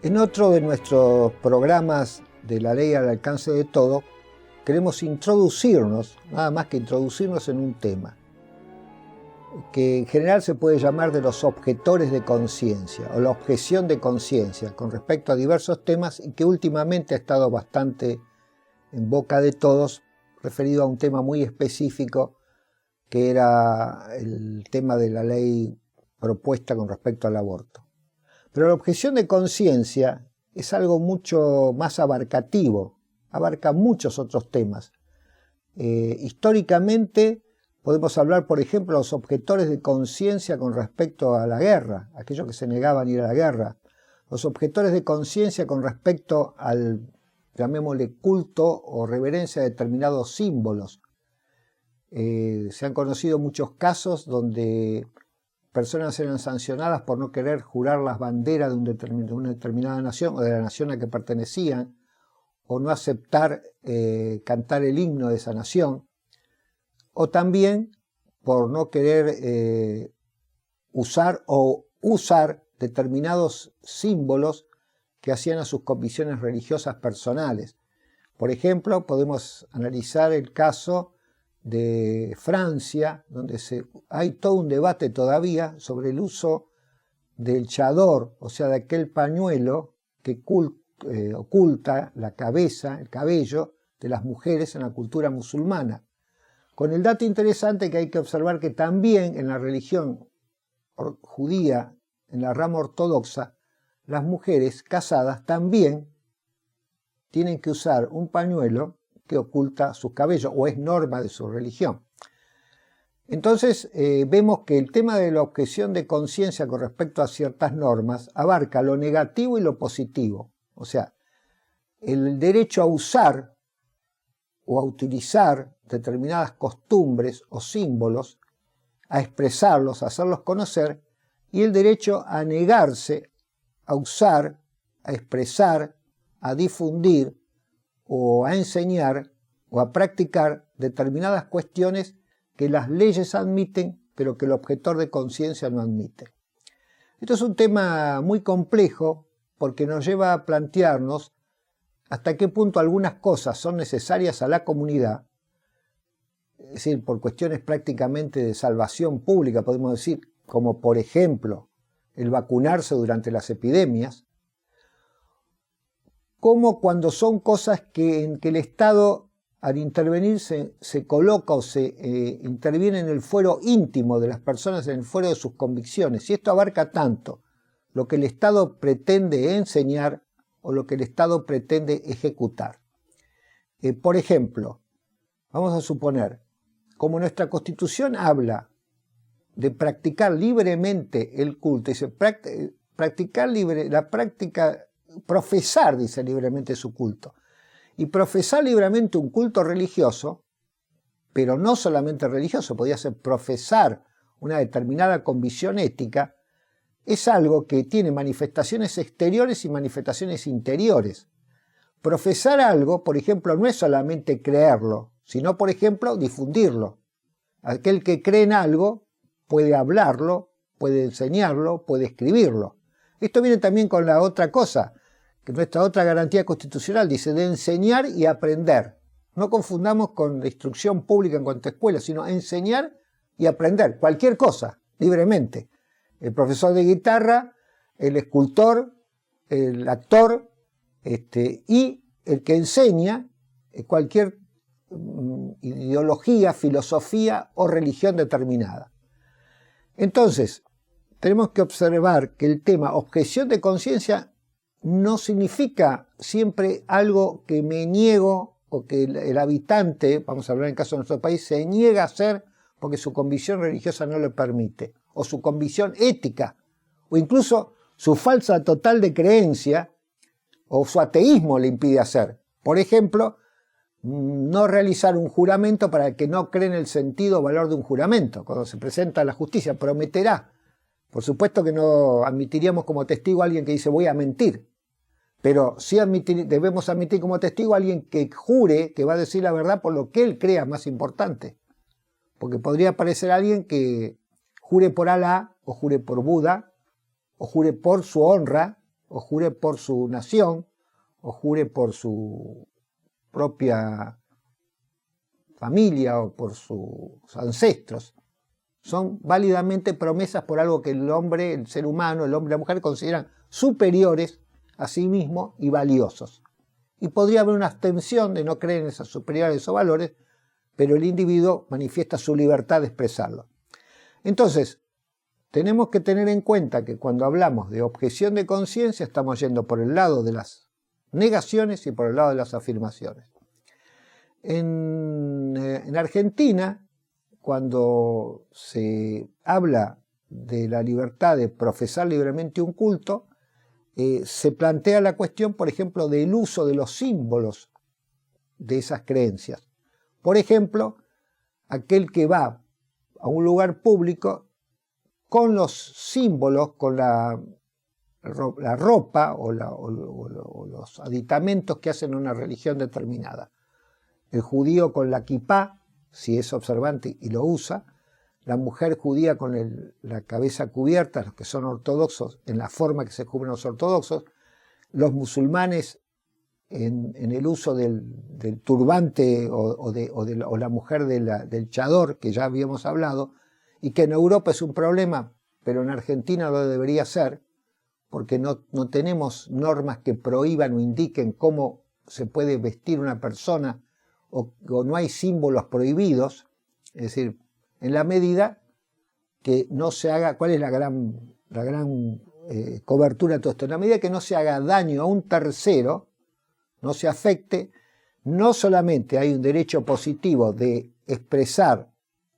En otro de nuestros programas de la ley al alcance de todo, queremos introducirnos, nada más que introducirnos en un tema, que en general se puede llamar de los objetores de conciencia, o la objeción de conciencia, con respecto a diversos temas, y que últimamente ha estado bastante en boca de todos, referido a un tema muy específico, que era el tema de la ley propuesta con respecto al aborto. Pero la objeción de conciencia es algo mucho más abarcativo, abarca muchos otros temas. Históricamente podemos hablar, por ejemplo, de los objetores de conciencia con respecto a la guerra, aquellos que se negaban a ir a la guerra, los objetores de conciencia con respecto al, llamémosle, culto o reverencia a determinados símbolos. Se han conocido muchos casos donde personas eran sancionadas por no querer jurar las banderas de una determinada nación o de la nación a que pertenecían, o no aceptar cantar el himno de esa nación, o también por no querer usar determinados símbolos que hacían a sus convicciones religiosas personales. Por ejemplo, podemos analizar el caso de Francia, donde hay todo un debate todavía sobre el uso del chador, o sea, de aquel pañuelo que oculta la cabeza, el cabello de las mujeres en la cultura musulmana. Con el dato interesante que hay que observar que también en la religión judía, en la rama ortodoxa, las mujeres casadas también tienen que usar un pañuelo que oculta sus cabellos, o es norma de su religión. Entonces vemos que el tema de la objeción de conciencia con respecto a ciertas normas abarca lo negativo y lo positivo. O sea, el derecho a usar o a utilizar determinadas costumbres o símbolos, a expresarlos, a hacerlos conocer, y el derecho a negarse a usar, a expresar, a difundir o a enseñar o a practicar determinadas cuestiones que las leyes admiten, pero que el objetor de conciencia no admite. Esto es un tema muy complejo porque nos lleva a plantearnos hasta qué punto algunas cosas son necesarias a la comunidad, es decir, por cuestiones prácticamente de salvación pública, podemos decir, como por ejemplo el vacunarse durante las epidemias, como cuando son cosas en que el Estado, al intervenir, se coloca o se interviene en el fuero íntimo de las personas, en el fuero de sus convicciones. Y esto abarca tanto lo que el Estado pretende enseñar o lo que el Estado pretende ejecutar. Por ejemplo, vamos a suponer, como nuestra Constitución habla de practicar libremente el culto, dice profesar, dice libremente su culto. Y profesar libremente un culto religioso, pero no solamente religioso, podría ser profesar una determinada convicción ética, es algo que tiene manifestaciones exteriores y manifestaciones interiores. Profesar algo, por ejemplo, no es solamente creerlo, sino, por ejemplo, difundirlo. Aquel que cree en algo puede hablarlo, puede enseñarlo, puede escribirlo. Esto viene también con la otra cosa, que nuestra otra garantía constitucional dice de enseñar y aprender. No confundamos con la instrucción pública en cuanto a escuela, sino enseñar y aprender cualquier cosa, libremente. El profesor de guitarra, el escultor, el actor, y el que enseña cualquier ideología, filosofía o religión determinada. Entonces, tenemos que observar que el tema objeción de conciencia no significa siempre algo que me niego o que el habitante, vamos a hablar en el caso de nuestro país, se niega a hacer porque su convicción religiosa no le permite, o su convicción ética, o incluso su falsa total de creencia, o su ateísmo le impide hacer. Por ejemplo, no realizar un juramento para el que no cree en el sentido o valor de un juramento. Cuando se presenta a la justicia, prometerá. Por supuesto que no admitiríamos como testigo a alguien que dice voy a mentir, pero sí debemos admitir como testigo a alguien que jure que va a decir la verdad por lo que él crea más importante. Porque podría aparecer alguien que jure por Alá, o jure por Buda, o jure por su honra, o jure por su nación, o jure por su propia familia o por sus ancestros. Son válidamente promesas por algo que el hombre, el ser humano, el hombre y la mujer consideran superiores a sí mismo y valiosos. Y podría haber una abstención de no creer en esas superioridades o valores, pero el individuo manifiesta su libertad de expresarlo. Entonces, tenemos que tener en cuenta que cuando hablamos de objeción de conciencia estamos yendo por el lado de las negaciones y por el lado de las afirmaciones. En Argentina, cuando se habla de la libertad de profesar libremente un culto, se plantea la cuestión, por ejemplo, del uso de los símbolos de esas creencias. Por ejemplo, aquel que va a un lugar público con los símbolos, con la ropa o los aditamentos que hacen una religión determinada. El judío con la kipá, si es observante y lo usa, la mujer judía con la cabeza cubierta, los que son ortodoxos, en la forma que se cubren los ortodoxos, los musulmanes en el uso del turbante o la mujer del chador, que ya habíamos hablado, y que en Europa es un problema, pero en Argentina lo debería ser, porque no tenemos normas que prohíban o indiquen cómo se puede vestir una persona, o no hay símbolos prohibidos, es decir, en la medida que no se haga, ¿cuál es la gran cobertura de todo esto? En la medida que no se haga daño a un tercero, no se afecte, no solamente hay un derecho positivo de expresar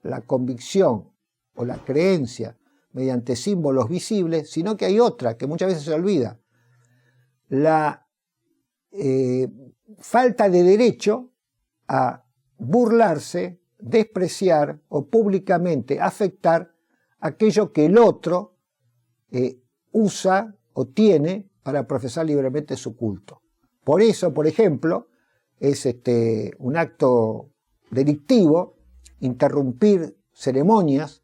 la convicción o la creencia mediante símbolos visibles, sino que hay otra que muchas veces se olvida. La falta de derecho a burlarse, despreciar o públicamente afectar aquello que el otro usa o tiene para profesar libremente su culto. Por eso, por ejemplo, es un acto delictivo interrumpir ceremonias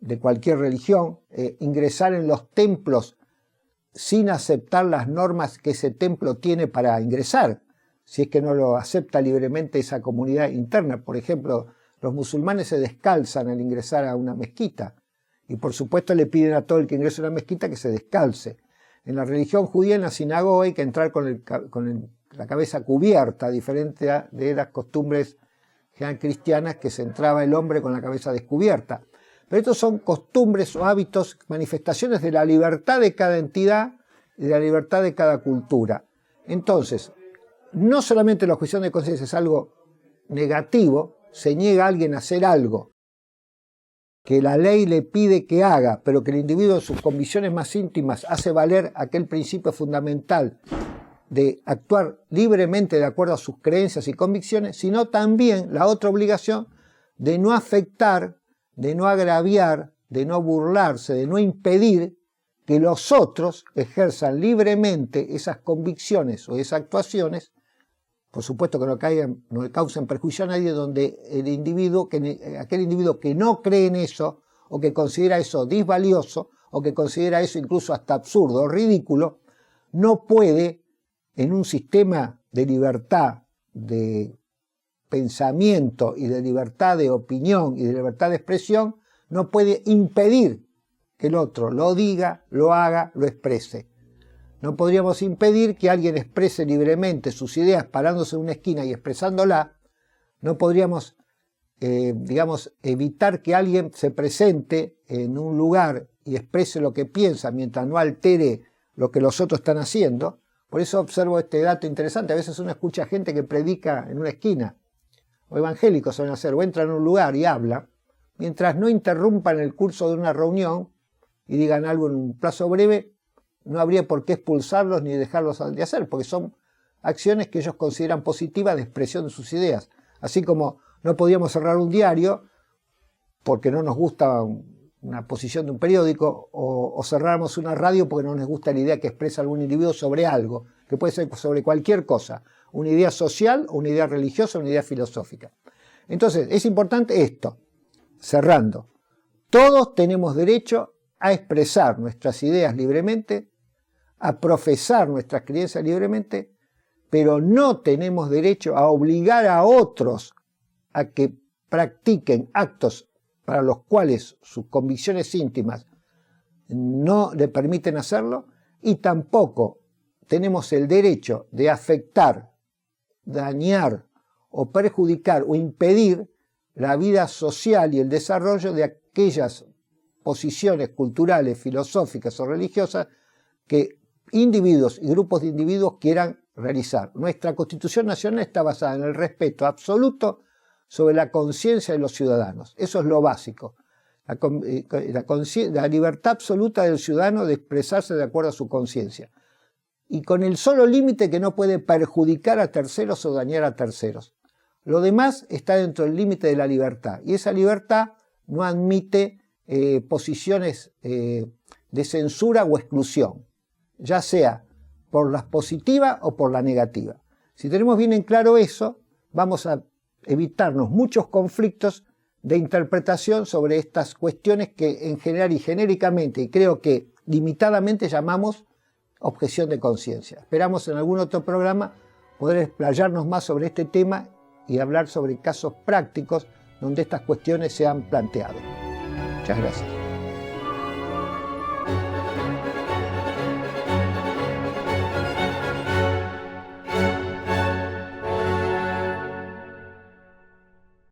de cualquier religión, ingresar en los templos sin aceptar las normas que ese templo tiene para ingresar, si es que no lo acepta libremente esa comunidad interna. Por ejemplo, los musulmanes se descalzan al ingresar a una mezquita y por supuesto le piden a todo el que ingrese a una mezquita que se descalce. En la religión judía, en la sinagoga, hay que entrar con la cabeza cubierta, diferente de las costumbres cristianas que se entraba el hombre con la cabeza descubierta. Pero estos son costumbres o hábitos, manifestaciones de la libertad de cada entidad y de la libertad de cada cultura. Entonces, no solamente la objeción de conciencia es algo negativo, se niega a alguien a hacer algo que la ley le pide que haga, pero que el individuo en sus convicciones más íntimas hace valer aquel principio fundamental de actuar libremente de acuerdo a sus creencias y convicciones, sino también la otra obligación de no afectar, de no agraviar, de no burlarse, de no impedir que los otros ejerzan libremente esas convicciones o esas actuaciones, por supuesto que no causen perjuicio a nadie, donde aquel individuo que no cree en eso, o que considera eso disvalioso, o que considera eso incluso hasta absurdo o ridículo, no puede, en un sistema de libertad de pensamiento y de libertad de opinión y de libertad de expresión, no puede impedir que el otro lo diga, lo haga, lo exprese. No podríamos impedir que alguien exprese libremente sus ideas parándose en una esquina y expresándola. No podríamos, evitar que alguien se presente en un lugar y exprese lo que piensa mientras no altere lo que los otros están haciendo. Por eso observo este dato interesante. A veces uno escucha gente que predica en una esquina, o evangélicos suelen hacer, o entran en un lugar y habla, mientras no interrumpan el curso de una reunión y digan algo en un plazo breve, no habría por qué expulsarlos ni dejarlos de hacer, porque son acciones que ellos consideran positivas de expresión de sus ideas. Así como no podíamos cerrar un diario porque no nos gusta una posición de un periódico, o cerramos una radio porque no nos gusta la idea que expresa algún individuo sobre algo, que puede ser sobre cualquier cosa, una idea social, una idea religiosa, una idea filosófica. Entonces, es importante esto, cerrando. Todos tenemos derecho a expresar nuestras ideas libremente, a profesar nuestras creencias libremente, pero no tenemos derecho a obligar a otros a que practiquen actos para los cuales sus convicciones íntimas no le permiten hacerlo, y tampoco tenemos el derecho de afectar, dañar o perjudicar o impedir la vida social y el desarrollo de aquellas posiciones culturales, filosóficas o religiosas que individuos y grupos de individuos quieran realizar. Nuestra Constitución Nacional está basada en el respeto absoluto sobre la conciencia de los ciudadanos. Eso es lo básico. La libertad absoluta del ciudadano de expresarse de acuerdo a su conciencia. Y con el solo límite que no puede perjudicar a terceros o dañar a terceros. Lo demás está dentro del límite de la libertad. Y esa libertad no admite posiciones de censura o exclusión, ya sea por la positiva o por la negativa. Si tenemos bien en claro eso, vamos a evitarnos muchos conflictos de interpretación sobre estas cuestiones que en general y genéricamente, y creo que limitadamente, llamamos objeción de conciencia. Esperamos en algún otro programa poder explayarnos más sobre este tema y hablar sobre casos prácticos donde estas cuestiones se han planteado. Muchas gracias.